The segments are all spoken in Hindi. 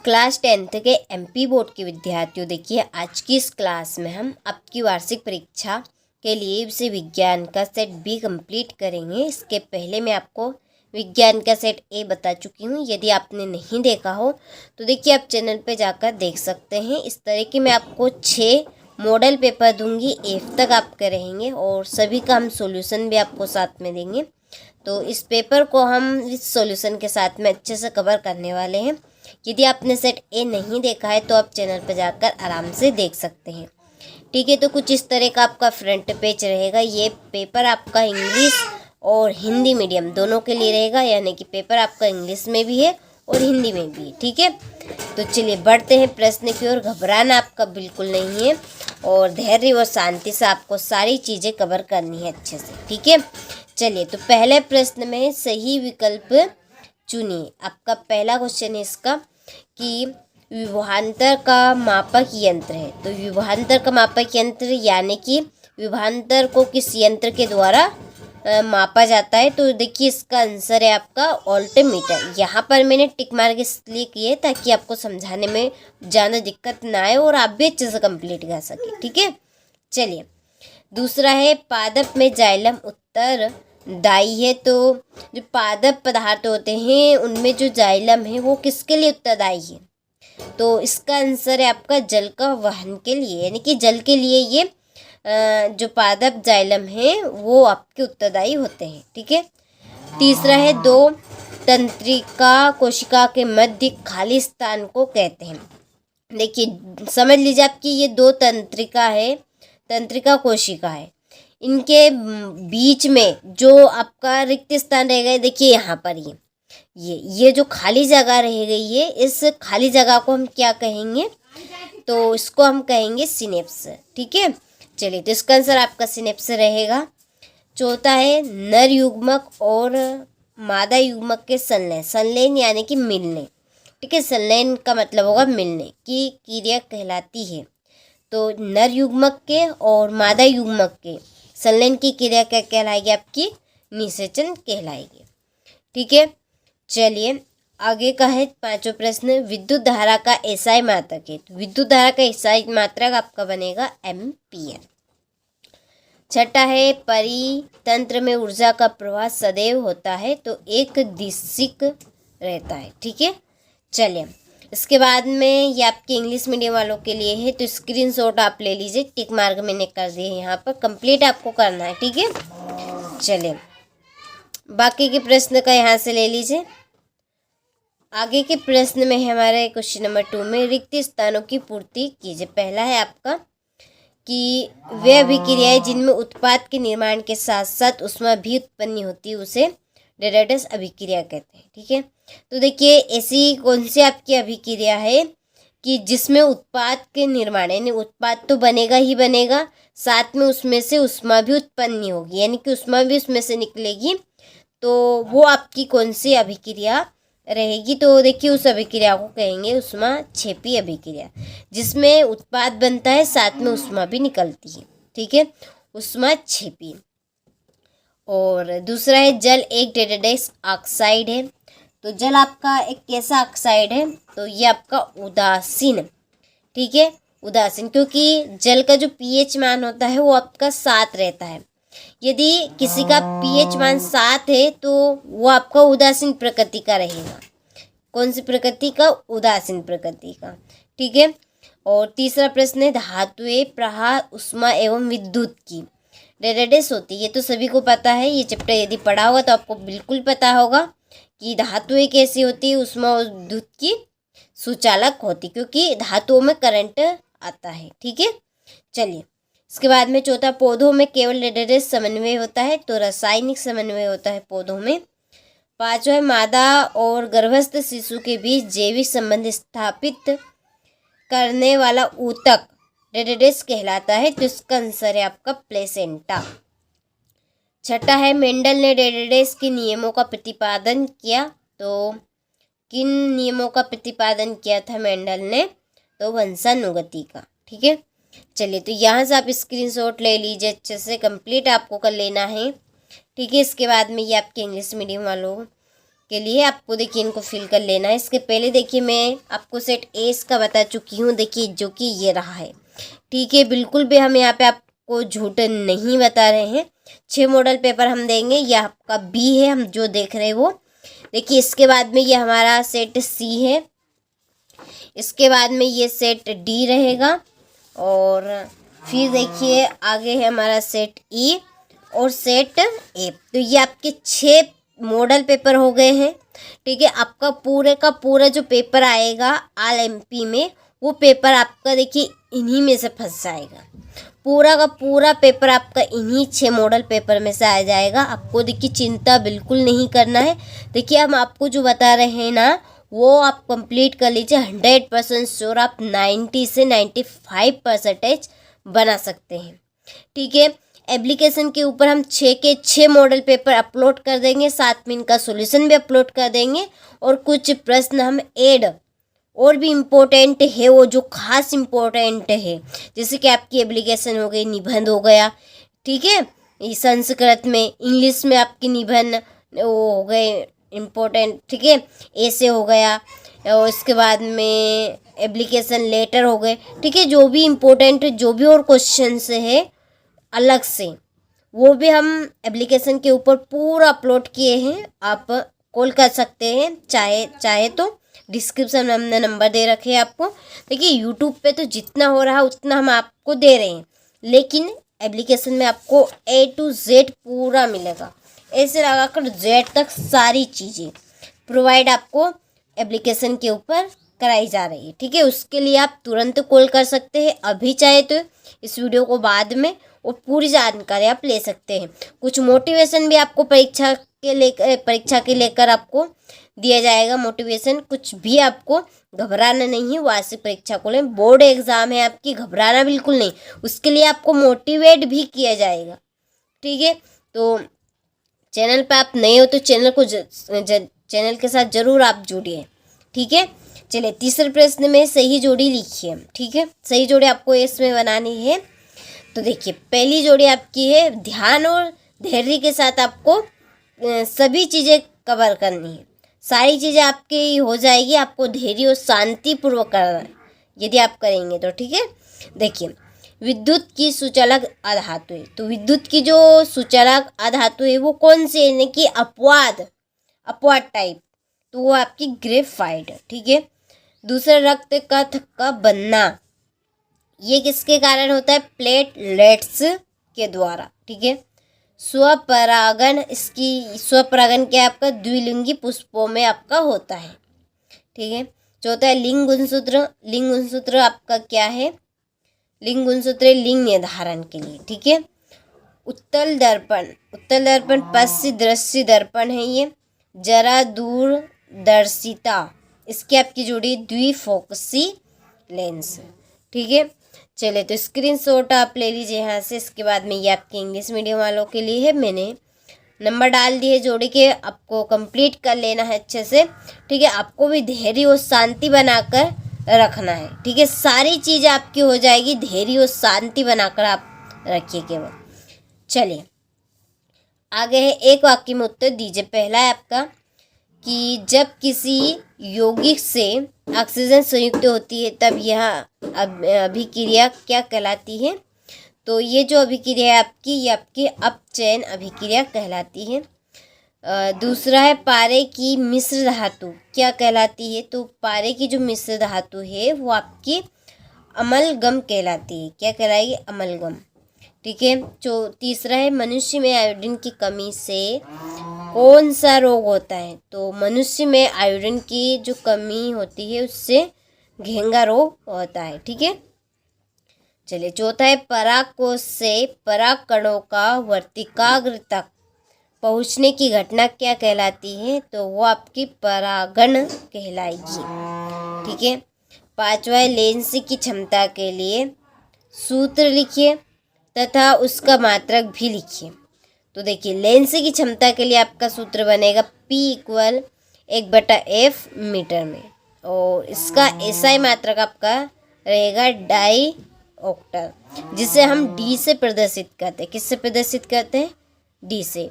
क्लास 10th के एमपी बोर्ड के विद्यार्थियों, देखिए आज की इस क्लास में हम आपकी वार्षिक परीक्षा के लिए विषय विज्ञान का सेट बी कंप्लीट करेंगे। इसके पहले मैं आपको विज्ञान का सेट ए बता चुकी हूँ। यदि आपने नहीं देखा हो तो देखिए आप चैनल पे जाकर देख सकते हैं। इस तरह की मैं आपको 6 मॉडल पेपर दूंगी, एफ तक आपके रहेंगे और सभी का हम सॉल्यूशन भी आपको साथ में देंगे। तो इस पेपर को हम इस सॉल्यूशन के साथ में अच्छे से कवर करने वाले हैं। यदि आपने सेट ए नहीं देखा है तो आप चैनल पर जाकर आराम से देख सकते हैं। ठीक है, तो कुछ इस तरह का आपका फ्रंट पेज रहेगा। ये पेपर आपका इंग्लिश और हिंदी मीडियम दोनों के लिए रहेगा, यानी कि पेपर आपका इंग्लिश में भी है और हिंदी में भी है। ठीक है, तो चलिए बढ़ते हैं प्रश्न की ओर। घबराना आपका बिल्कुल नहीं है और धैर्य और शांति से आपको सारी चीज़ें कवर करनी है अच्छे से। ठीक है, चलिए तो पहले प्रश्न में सही विकल्प चुनिए। आपका पहला क्वेश्चन है इसका कि विभवांतर का मापक यंत्र है। तो विभवांतर का मापक यंत्र यानी कि विभवांतर को किस यंत्र के द्वारा मापा जाता है। तो देखिए इसका आंसर है आपका ऑल्टमीटर। यहाँ पर मैंने टिक मार्क इसलिए किए ताकि आपको समझाने में ज़्यादा दिक्कत ना आए और आप भी अच्छे से कंप्लीट कर सके। ठीक है, चलिए दूसरा है पादप में जाइलम उत्तर दायी है। तो जो पादप पदार्थ होते हैं उनमें जो जाइलम है वो किसके लिए उत्तरदायी है। तो इसका आंसर है आपका जल का वहन के लिए, यानी कि जल के लिए ये जो पादप जाइलम है वो आपके उत्तरदायी होते हैं। ठीक है, तीसरा है दो तंत्रिका कोशिका के मध्य खाली स्थान को कहते हैं। देखिए समझ लीजिए आपकी ये दो तंत्रिका कोशिका है, इनके बीच में जो आपका रिक्त स्थान रह गए, देखिए यहाँ पर ये जो खाली जगह रह गई है, इस खाली जगह को हम क्या कहेंगे, तो इसको हम कहेंगे सिनेप्स। ठीक है, चलिए तो इसका आंसर आपका सिनेप्स रहेगा। चौथा है नर युग्मक और मादा युग्मक के संलयन यानी कि मिलने। ठीक है, संलयन का मतलब होगा मिलने की क्रिया कहलाती है। तो नर युग्मक के और मादा युग्मक के संलयन की क्रिया क्या कहलाएगी, आपकी निषेचन कहलाएगी। ठीक है, चलिए आगे का है पांचवा प्रश्न विद्युत धारा का एसआई मात्रक है। तो विद्युत धारा का एसआई मात्रक आपका बनेगा एम्पियर। छठा है परितंत्र में ऊर्जा का प्रवाह सदैव होता है, तो एक दिशिक रहता है। ठीक है, चलिए इसके बाद में ये आपके इंग्लिश मीडियम वालों के लिए है, तो स्क्रीनशॉट आप ले लीजिए। टिक मार्क मैंने कर दिए यहाँ पर, कंप्लीट आपको करना है। ठीक है, चलिए बाकी के प्रश्न का यहाँ से ले लीजिए। आगे के प्रश्न में हमारे क्वेश्चन नंबर 2 में रिक्त स्थानों की पूर्ति कीजिए। पहला है आपका कि वे अभिक्रियाएं जिनमें उत्पाद के निर्माण के साथ साथ ऊष्मा भी उत्पन्न होती है उसे डेटाटस अभिक्रिया कहते हैं। ठीक है, तो देखिए ऐसी कौन सी आपकी अभिक्रिया है कि जिसमें उत्पाद के निर्माण, यानी उत्पाद तो बनेगा ही बनेगा, साथ में उसमें से ऊष्मा भी उत्पन्न होगी, यानी कि ऊष्मा भी उसमें से निकलेगी। तो वो आपकी कौन सी अभिक्रिया रहेगी, तो देखिए उस अभिक्रिया को कहेंगे ऊष्मा क्षेपी अभिक्रिया, जिसमें उत्पाद बनता है साथ में ऊष्मा भी निकलती है। ठीक है, ऊष्मा क्षेपी। और दूसरा है जल एक डेटाडेस ऑक्साइड है। तो जल आपका एक कैसा ऑक्साइड है, तो ये आपका उदासीन। ठीक है, उदासीन, क्योंकि जल का जो पीएच मान होता है वो आपका 7 रहता है। यदि किसी का पीएच मान 7 है तो वो आपका उदासीन प्रकृति का रहेगा। कौन सी प्रकृति का, उदासीन प्रकृति का। ठीक है, और तीसरा प्रश्न है धातुएं प्रवाह ऊष्मा एवं विद्युत की डेटाडेस होती है। ये तो सभी को पता है, ये चैप्टर यदि पढ़ा होगा तो आपको बिल्कुल पता होगा कि धातुएं कैसी होती है, ऊष्मा और विद्युत की सुचालक होती, क्योंकि धातुओं में करंट आता है। ठीक है, चलिए इसके बाद में चौथा पौधों में केवल डेटाडेस समन्वय होता है, तो रासायनिक समन्वय होता है पौधों में। पांचवा है मादा और गर्भस्थ शिशु के बीच जैविक संबंध स्थापित करने वाला ऊतक डेटाडेस कहलाता है, तो इसका आंसर है आपका प्लेसेंटा। छठा है मेंडल ने डेटाडेस के नियमों का प्रतिपादन किया। तो किन नियमों का प्रतिपादन किया था मेंडल ने, तो वंशानुगति का। ठीक है, चलिए तो यहाँ से आप स्क्रीनशॉट ले लीजिए, अच्छे से कंप्लीट आपको कर लेना है। ठीक है, इसके बाद में ये आपके इंग्लिश मीडियम वालों के लिए आपको देखिए इनको फिल कर लेना है। इसके पहले देखिए मैं आपको सेट ए का बता चुकी हूँ, देखिए जो कि ये रहा है। ठीक है, बिल्कुल भी हम यहाँ पे आपको झूठ नहीं बता रहे हैं। 6 मॉडल पेपर हम देंगे। यह आपका बी है, हम जो देख रहे हैं वो। देखिए इसके बाद में ये हमारा सेट सी है, इसके बाद में ये सेट डी रहेगा, और फिर देखिए आगे है हमारा सेट ई और सेट ए। तो ये आपके 6 मॉडल पेपर हो गए हैं। ठीक है, आपका पूरे का पूरा जो पेपर आएगा ऑल एमपी में, वो पेपर आपका देखिए इन्हीं में से फंस जाएगा। पूरा का पूरा पेपर आपका इन्हीं 6 मॉडल पेपर में से आ जाएगा। आपको देखिए चिंता बिल्कुल नहीं करना है। देखिए हम आपको जो बता रहे हैं ना, वो आप कंप्लीट कर लीजिए। 100% श्योर आप 90 से 95% बना सकते हैं। ठीक है, एप्लीकेशन के ऊपर हम 6 के 6 मॉडल पेपर अपलोड कर देंगे, साथ में इनका सॉल्यूशन भी अपलोड कर देंगे, और कुछ प्रश्न हम ऐड और भी इम्पोर्टेंट है, वो जो खास इम्पोर्टेंट है, जैसे कि आपकी एप्लीकेशन हो गई, निबंध हो गया। ठीक है, ये संस्कृत में, इंग्लिश में आपकी निबंध वो हो गए इम्पोर्टेंट। ठीक है, ऐसे हो गया, और इसके बाद में एप्लीकेशन लेटर हो गए। ठीक है, जो भी इम्पोर्टेंट जो भी और क्वेश्चन है अलग से, वो भी हम एप्लीकेशन के ऊपर पूरा अपलोड किए हैं। आप कॉल कर सकते हैं, चाहे तो डिस्क्रिप्शन में हमने नंबर दे रखे हैं आपको। देखिए यूट्यूब पे तो जितना हो रहा है उतना हम आपको दे रहे हैं, लेकिन एप्लीकेशन में आपको A to Z पूरा मिलेगा। ऐसे लगाकर Z तक सारी चीज़ें प्रोवाइड आपको एप्लीकेशन के ऊपर कराई जा रही है। ठीक है, उसके लिए आप तुरंत कॉल कर सकते हैं, अभी चाहे तो इस वीडियो को बाद में, और पूरी जानकारी आप ले सकते हैं। कुछ मोटिवेशन भी आपको परीक्षा के लेकर आपको दिया जाएगा। मोटिवेशन कुछ भी, आपको घबराना नहीं है। वार्षिक परीक्षा को लें, बोर्ड एग्जाम है आपकी, घबराना बिल्कुल नहीं। उसके लिए आपको मोटिवेट भी किया जाएगा। ठीक है, तो चैनल पे आप नए हो तो चैनल के साथ जरूर आप जुड़िए। ठीक है, चलिए तीसरे प्रश्न में सही जोड़ी लिखिए। ठीक है, सही जोड़ी आपको इसमें बनानी है। तो देखिए पहली जोड़ी आपकी है, ध्यान और धैर्य के साथ आपको सभी चीज़ें कवर करनी है। सारी चीज़ें आपकी हो जाएगी, आपको धैर्य और शांतिपूर्वक करना है यदि आप करेंगे तो। ठीक है, देखिए विद्युत की सुचालक अधातु है, तो विद्युत की जो सुचालक अधातु है वो कौन सी है, यानी कि अपवाद टाइप, तो वो आपकी ग्रेफाइट है। ठीक है, दूसरा रक्त का थक्का बनना, ये किसके कारण होता है, प्लेटलेट्स के द्वारा। ठीक है, स्वपरागन, इसकी स्वपरागन क्या है आपका, द्विलिंगी पुष्पों में आपका होता है। ठीक है, चौथा है लिंग गुणसूत्र आपका क्या है, लिंग गुणसूत्र लिंग निर्धारण के लिए। ठीक है, उत्तल दर्पण पश्य दृश्य दर्पण है ये। जरा दूरदर्शिता, इसकी आपकी जोड़ी द्विफोकसी लेंस। ठीक है, चले तो स्क्रीनशॉट आप ले लीजिए यहाँ से। इसके बाद में ये आपके इंग्लिश मीडियम वालों के लिए है, मैंने नंबर डाल दिए जोड़ी के, आपको कंप्लीट कर लेना है अच्छे से। ठीक है, आपको भी धैर्य और शांति बनाकर रखना है। ठीक है, सारी चीज़ें आपकी हो जाएगी, धैर्य और शांति बनाकर आप रखिए केवल। चलिए आगे है, एक वाक्य में उत्तर दीजिए। पहला है आपका कि जब किसी यौगिक से ऑक्सीजन संयुक्त होती है तब यह अभिक्रिया क्या कहलाती है, तो ये जो अभिक्रिया है आपकी, ये आपकी अपचयन अभिक्रिया कहलाती है। दूसरा है पारे की मिश्र धातु क्या कहलाती है, तो पारे की जो मिश्र धातु है वो आपकी अमलगम कहलाती है। क्या कहलाएगी, अमलगम। ठीक है, जो तीसरा है मनुष्य में आयोडीन की कमी से कौन सा रोग होता है, तो मनुष्य में आयोडीन की जो कमी होती है उससे घेंगा रोग होता है। ठीक है, चलिए चौथा है परागकोश से पराग कणों का वर्तिकाग्र तक पहुँचने की घटना क्या कहलाती है, तो वो आपकी परागण कहलाएगी। ठीक है, पांचवा है लेंस की क्षमता के लिए सूत्र लिखिए तथा उसका मात्रक भी लिखिए। तो देखिए लेंस की क्षमता के लिए आपका सूत्र बनेगा P = 1/F मीटर में, और इसका SI मात्रक आपका रहेगा डाई ऑक्टल, जिसे हम D से प्रदर्शित करते हैं। किससे प्रदर्शित करते हैं, D से।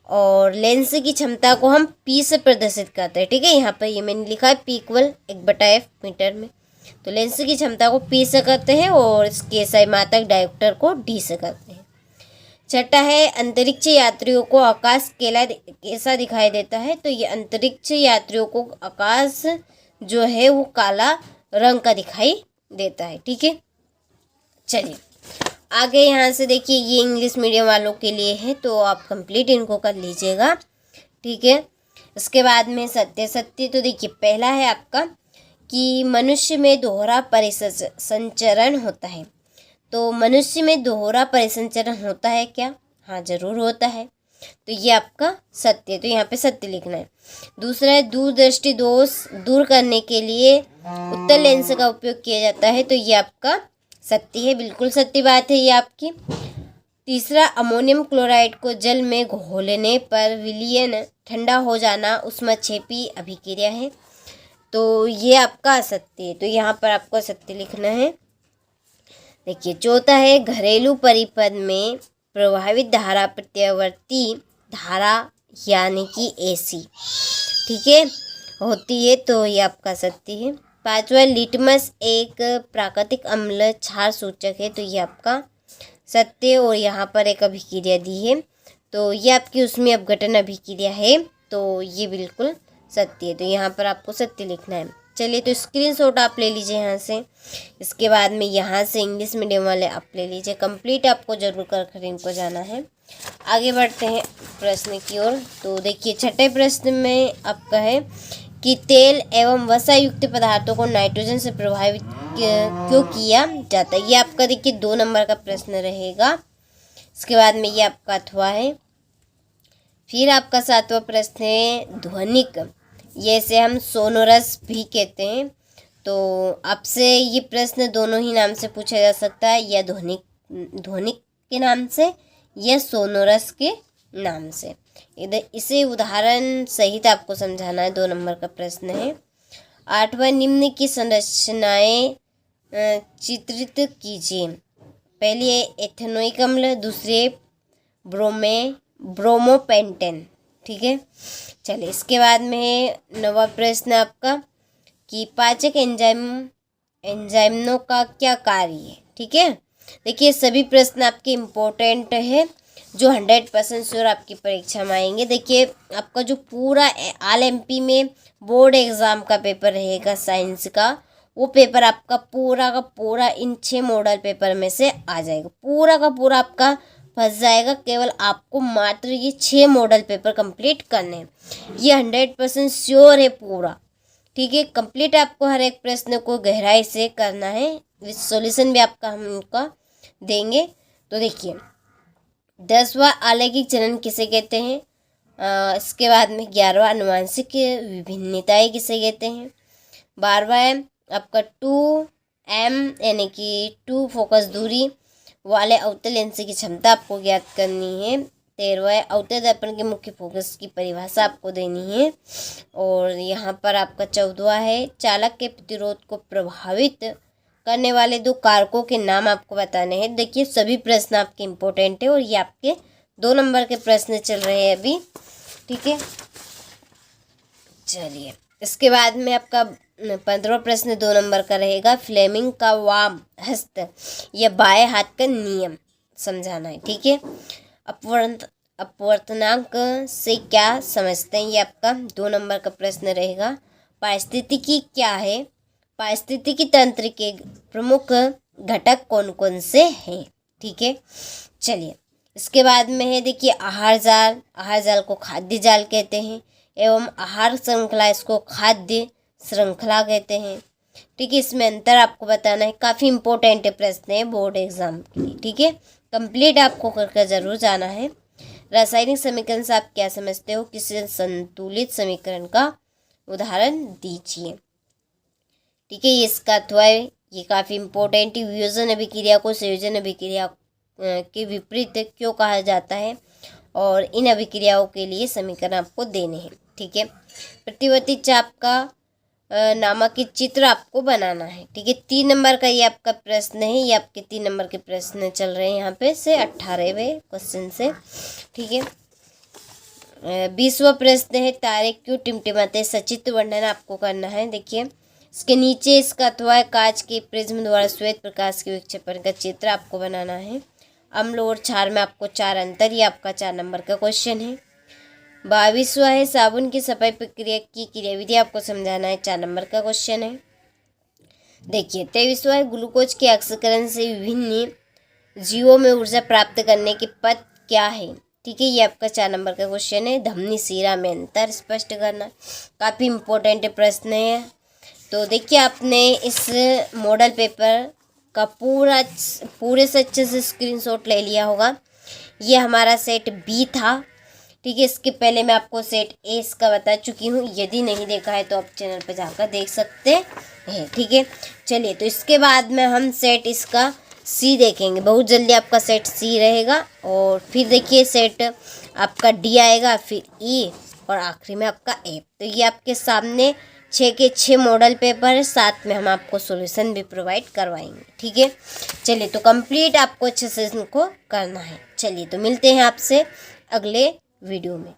और लेंस की क्षमता को हम P से प्रदर्शित करते हैं। ठीक है, यहाँ पर ये मैंने लिखा है P = 1/f मीटर में। तो लेंस की क्षमता को P से करते हैं और इसके समातक डायोप्टर को D से करते हैं। छठा है, अंतरिक्ष यात्रियों को आकाश कैसा दिखाई देता है। तो ये अंतरिक्ष यात्रियों को आकाश जो है वो काला रंग का दिखाई देता है। ठीक है, चलिए आगे यहाँ से देखिए, ये इंग्लिश मीडियम वालों के लिए है तो आप कंप्लीट इनको कर लीजिएगा। ठीक है, इसके बाद में सत्य तो देखिए, पहला है आपका कि मनुष्य में दोहरा परिसंचरण होता है। तो मनुष्य में दोहरा परिसंचरण होता है क्या? हाँ, जरूर होता है। तो ये आपका सत्य, तो यहाँ पे सत्य लिखना है। दूसरा है, दूरदृष्टि दोष दूर करने के लिए उत्तल लेंस का उपयोग किया जाता है। तो ये आपका सत्य है, बिल्कुल सत्य बात है ये आपकी। तीसरा, अमोनियम क्लोराइड को जल में घोलने पर विलयन ठंडा हो जाना ऊष्मक्षेपी अभिक्रिया है। तो ये आपका असत्य है, तो यहाँ पर आपको सत्य लिखना है। देखिए चौथा है, घरेलू परिपथ में प्रवाहित धारा प्रत्यावर्ती धारा यानी कि AC, ठीक है, होती है। तो ये आपका सत्य है। पांचवा, लिटमस एक प्राकृतिक अम्ल क्षार सूचक है। तो ये आपका सत्य, और यहाँ पर एक अभिक्रिया दी है तो ये आपकी उसमें अपघटन अभिक्रिया है। तो ये बिल्कुल सत्य है, तो यहाँ पर आपको सत्य लिखना है। चलिए, तो स्क्रीनशॉट आप ले लीजिए यहाँ से। इसके बाद में यहाँ से इंग्लिश मीडियम वाले आप ले लीजिए, कंप्लीट आपको जरूर कर इनको जाना है। आगे बढ़ते हैं प्रश्न की ओर। तो देखिए, छठे प्रश्न में आपका है कि तेल एवं वसा युक्त पदार्थों को नाइट्रोजन से प्रभावित क्यों किया जाता है। ये आपका देखिए 2 नंबर का प्रश्न रहेगा। इसके बाद में ये आपका अथवा है। फिर आपका 7वां प्रश्न है ध्वनिक, ये से हम सोनोरस भी कहते हैं। तो आपसे ये प्रश्न दोनों ही नाम से पूछा जा सकता है, या ध्वनिक के नाम से या सोनोरस के नाम से। इसे उदाहरण सहित आपको समझाना है। 2 नंबर का प्रश्न है। 8वां, निम्न की संरचनाएं चित्रित कीजिए। पहली है एथेनोइक अम्ल, दूसरी ब्रोमोपेंटेन। ठीक है, चलिए इसके बाद में है 9वां प्रश्न आपका कि पाचक एंजाइमों का क्या कार्य है। ठीक है, देखिए सभी प्रश्न आपके इम्पोर्टेंट है जो 100% श्योर आपकी परीक्षा में आएंगे। देखिए आपका जो पूरा ऑल MP में बोर्ड एग्ज़ाम का पेपर रहेगा साइंस का, वो पेपर आपका पूरा का पूरा इन 6 मॉडल पेपर में से आ जाएगा। पूरा का पूरा आपका फंस जाएगा। केवल आपको मात्र ये 6 मॉडल पेपर कंप्लीट करने हैं, ये 100% श्योर है पूरा। ठीक है, कंप्लीट आपको हर एक प्रश्न को गहराई से करना है, विद सॉल्यूशन भी आपका हम उनका देंगे। तो देखिए 10वां अलैंगिक जनन किसे कहते हैं। इसके बाद में 11वां आनुवंशिक विभिन्नताएं किसे कहते हैं। 12वां है आपका 2M यानी कि 2 फोकस दूरी वाले अवतल लेंस की क्षमता आपको ज्ञात करनी है। 13वां है अवतल दर्पण के मुख्य फोकस की परिभाषा आपको देनी है। और यहाँ पर आपका 14वां है चालक के प्रतिरोध को प्रभावित करने वाले 2 कारकों के नाम आपको बताने हैं। देखिए सभी प्रश्न आपके इम्पोर्टेंट है और ये आपके 2 नंबर के प्रश्न चल रहे हैं अभी। ठीक है, चलिए इसके बाद में आपका 15वां प्रश्न 2 नंबर का रहेगा। फ्लेमिंग का वाम हस्त या बाएं हाथ का नियम समझाना है। ठीक है, अपवर्तनांक से क्या समझते हैं, ये आपका 2 नंबर का प्रश्न रहेगा। पारिस्थितिकी क्या है, पारिस्थितिकी तंत्र के प्रमुख घटक कौन कौन से हैं। ठीक है, चलिए इसके बाद में है देखिए आहार जाल को खाद्य जाल कहते हैं एवं आहार श्रृंखला इसको खाद्य श्रृंखला कहते हैं। ठीक है, इसमें अंतर आपको बताना है। काफ़ी इंपॉर्टेंट प्रश्न है बोर्ड एग्जाम के लिए। ठीक है, कंप्लीट आपको करके जरूर जाना है। रासायनिक समीकरण से आप क्या समझते हो, किसी संतुलित समीकरण का उदाहरण दीजिए। ठीक है, ये इसका अथवा है, ये काफ़ी इंपॉर्टेंट है। वियोजन अभिक्रिया को संयोजन अभिक्रिया के विपरीत क्यों कहा जाता है, और इन अभिक्रियाओं के लिए समीकरण आपको देने हैं। ठीक है, प्रतिवर्ती चाप का नामक चित्र आपको बनाना है। ठीक है, 3 नंबर का ये आपका प्रश्न है। ये आपके 3 नंबर के प्रश्न चल रहे हैं यहाँ पे से 18वें क्वेश्चन से। ठीक है, 20वां प्रश्न है, तारे क्यों टिमटिमाते? सचित्र वर्णन आपको करना है। देखिए इसके नीचे इसका अथवा कांच के प्रिज्म द्वारा श्वेत प्रकाश के विक्षेपण का चित्र आपको बनाना है। अम्ल और क्षार में आपको 4 अंतर, ये आपका 4 नंबर का क्वेश्चन है। 22वां है, साबुन की सफाई प्रक्रिया की क्रियाविधि आपको समझाना है, 4 नंबर का क्वेश्चन है। देखिए 23वां है, ग्लूकोज के ऑक्सीकरण से विभिन्न जीवों में ऊर्जा प्राप्त करने की पथ क्या है? ठीक है, ये आपका 4 नंबर का क्वेश्चन है। धमनी शिरा में अंतर स्पष्ट करना, काफ़ी इम्पोर्टेंट प्रश्न है। तो देखिए आपने इस मॉडल पेपर का पूरे से अच्छे से स्क्रीनशॉट ले लिया होगा। ये हमारा सेट बी था। ठीक है, इसके पहले मैं आपको सेट ए इसका बता चुकी हूँ। यदि नहीं देखा है तो आप चैनल पर जाकर देख सकते हैं। ठीक है, चलिए तो इसके बाद में हम सेट इसका सी देखेंगे। बहुत जल्दी आपका सेट सी रहेगा और फिर देखिए सेट आपका डी आएगा, फिर ई और आखिरी में आपका ए। तो ये आपके सामने 6 के 6 मॉडल पेपर है, साथ में हम आपको सॉल्यूशन भी प्रोवाइड करवाएंगे। ठीक है, चलिए तो कंप्लीट आपको अच्छे से इनको करना है। चलिए तो मिलते हैं आपसे अगले वीडियो में।